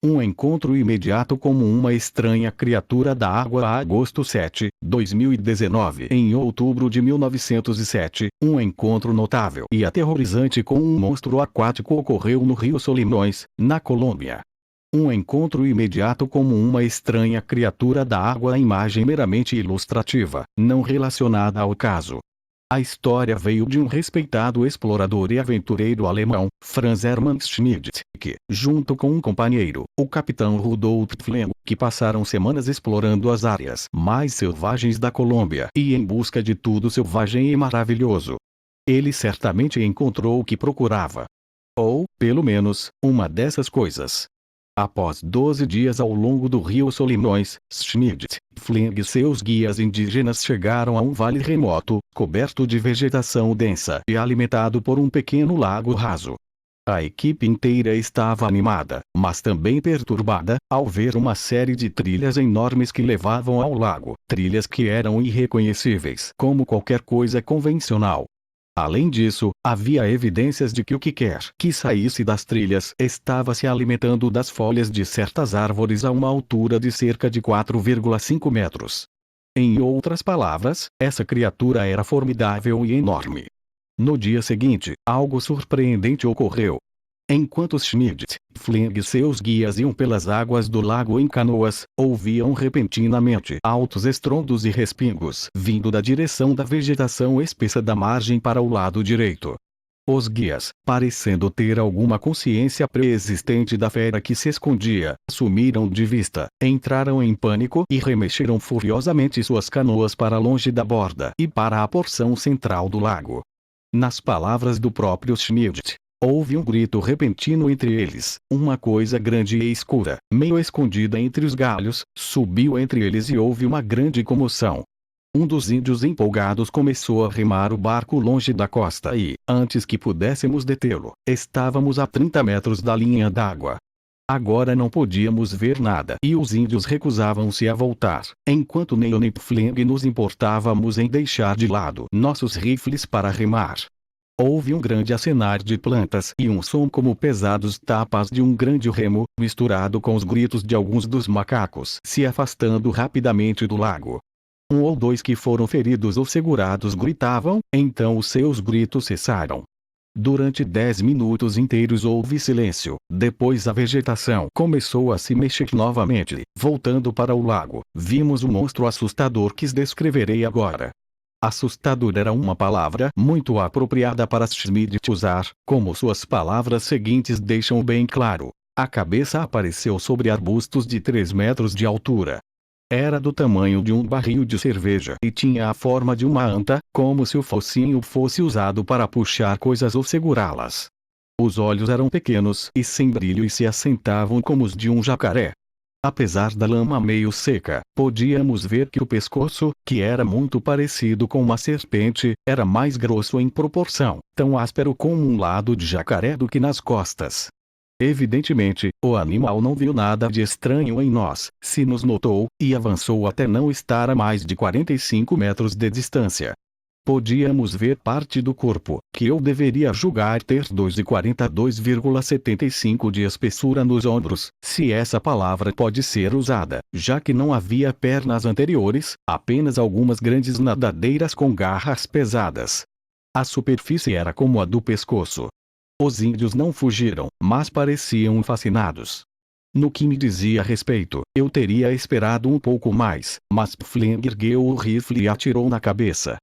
Um encontro imediato como uma estranha criatura da água. Agosto 7, 2019. Em outubro de 1907, um encontro notável e aterrorizante com um monstro aquático ocorreu no Rio Solimões, na Colômbia. Um encontro imediato como uma estranha criatura da água. A imagem meramente ilustrativa, não relacionada ao caso. A história veio de um respeitado explorador e aventureiro alemão, Franz Hermann Schmidt, que, junto com um companheiro, o capitão Rudolf Flem, que passaram semanas explorando as áreas mais selvagens da Colômbia e em busca de tudo selvagem e maravilhoso. Ele certamente encontrou o que procurava. Ou, pelo menos, uma dessas coisas. Após 12 dias ao longo do rio Solimões, Schmidt, Flem e seus guias indígenas chegaram a um vale remoto, coberto de vegetação densa e alimentado por um pequeno lago raso. A equipe inteira estava animada, mas também perturbada, ao ver uma série de trilhas enormes que levavam ao lago, trilhas que eram irreconhecíveis como qualquer coisa convencional. Além disso, havia evidências de que o que quer que saísse das trilhas estava se alimentando das folhas de certas árvores a uma altura de cerca de 4,5 metros. Em outras palavras, essa criatura era formidável e enorme. No dia seguinte, algo surpreendente ocorreu. Enquanto Schmidt, Flem e seus guias iam pelas águas do lago em canoas, ouviam repentinamente altos estrondos e respingos vindo da direção da vegetação espessa da margem para o lado direito. Os guias, parecendo ter alguma consciência pré-existente da fera que se escondia, sumiram de vista, entraram em pânico e remexeram furiosamente suas canoas para longe da borda e para a porção central do lago. Nas palavras do próprio Schmidt, houve um grito repentino entre eles, uma coisa grande e escura, meio escondida entre os galhos, subiu entre eles e houve uma grande comoção. Um dos índios empolgados começou a remar o barco longe da costa e, antes que pudéssemos detê-lo, estávamos a 30 metros da linha d'água. Agora não podíamos ver nada e os índios recusavam-se a voltar, enquanto nem eu nem Flem nos importávamos em deixar de lado nossos rifles para remar. Houve um grande acenar de plantas e um som como pesados tapas de um grande remo, misturado com os gritos de alguns dos macacos se afastando rapidamente do lago. Um ou dois que foram feridos ou segurados gritavam, então os seus gritos cessaram. Durante 10 minutos inteiros houve silêncio, depois a vegetação começou a se mexer novamente, voltando para o lago. Vimos um monstro assustador que descreverei agora. Assustador era uma palavra muito apropriada para Schmidt usar, como suas palavras seguintes deixam bem claro. A cabeça apareceu sobre arbustos de 3 metros de altura. Era do tamanho de um barril de cerveja e tinha a forma de uma anta, como se o focinho fosse usado para puxar coisas ou segurá-las. Os olhos eram pequenos e sem brilho e se assentavam como os de um jacaré. Apesar da lama meio seca, podíamos ver que o pescoço, que era muito parecido com uma serpente, era mais grosso em proporção, tão áspero como um lado de jacaré do que nas costas. Evidentemente, o animal não viu nada de estranho em nós, se nos notou, e avançou até não estar a mais de 45 metros de distância. Podíamos ver parte do corpo, que eu deveria julgar ter 2,42,75 de espessura nos ombros, se essa palavra pode ser usada, já que não havia pernas anteriores, apenas algumas grandes nadadeiras com garras pesadas. A superfície era como a do pescoço. Os índios não fugiram, mas pareciam fascinados. No que me dizia respeito, eu teria esperado um pouco mais, mas Flem ergueu o rifle e atirou na cabeça.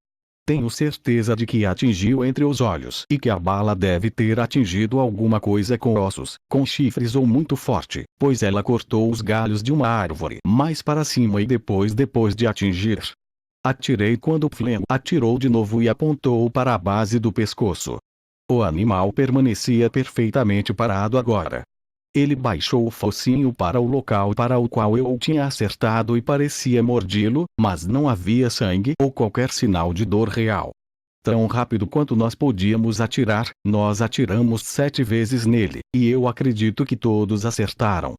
Tenho certeza de que atingiu entre os olhos e que a bala deve ter atingido alguma coisa com ossos, com chifres ou muito forte, pois ela cortou os galhos de uma árvore mais para cima e depois de atingir. Atirei quando Flem atirou de novo e apontou para a base do pescoço. O animal permanecia perfeitamente parado agora. Ele baixou o focinho para o local para o qual eu o tinha acertado e parecia mordi-lo, mas não havia sangue ou qualquer sinal de dor real. Tão rápido quanto nós podíamos atirar, nós atiramos 7 vezes nele, e eu acredito que todos acertaram.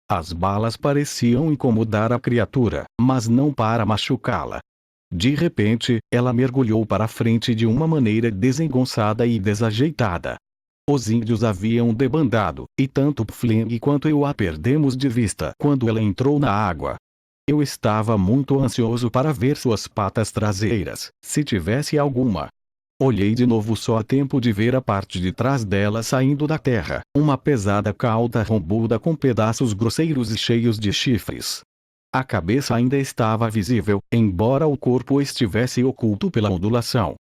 As balas pareciam incomodar a criatura, mas não para machucá-la. De repente, ela mergulhou para a frente de uma maneira desengonçada e desajeitada. Os índios haviam debandado, e tanto Pfling quanto eu a perdemos de vista quando ela entrou na água. Eu estava muito ansioso para ver suas patas traseiras, se tivesse alguma. Olhei de novo só a tempo de ver a parte de trás dela saindo da terra, uma pesada cauda rombuda com pedaços grosseiros e cheios de chifres. A cabeça ainda estava visível, embora o corpo estivesse oculto pela ondulação.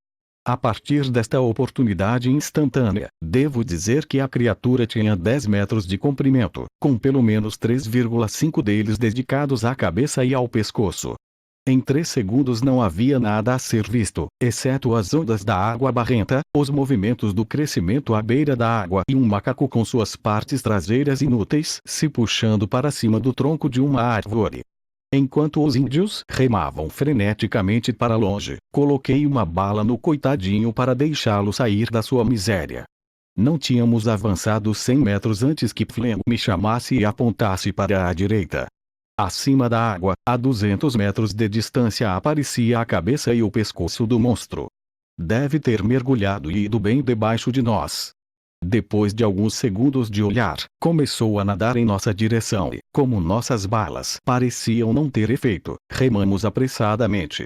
A partir desta oportunidade instantânea, devo dizer que a criatura tinha 10 metros de comprimento, com pelo menos 3,5 deles dedicados à cabeça e ao pescoço. Em 3 segundos não havia nada a ser visto, exceto as ondas da água barrenta, os movimentos do crescimento à beira da água e um macaco com suas partes traseiras inúteis se puxando para cima do tronco de uma árvore. Enquanto os índios remavam freneticamente para longe, coloquei uma bala no coitadinho para deixá-lo sair da sua miséria. Não tínhamos avançado 100 metros antes que Pfling me chamasse e apontasse para a direita. Acima da água, a 200 metros de distância aparecia a cabeça e o pescoço do monstro. Deve ter mergulhado e ido bem debaixo de nós. Depois de alguns segundos de olhar, começou a nadar em nossa direção e, como nossas balas pareciam não ter efeito, remamos apressadamente.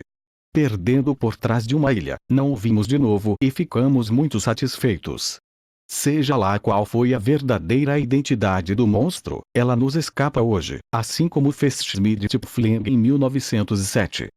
Perdendo por trás de uma ilha, não o vimos de novo e ficamos muito satisfeitos. Seja lá qual foi a verdadeira identidade do monstro, ela nos escapa hoje, assim como fez Schmidt e Pfling em 1907.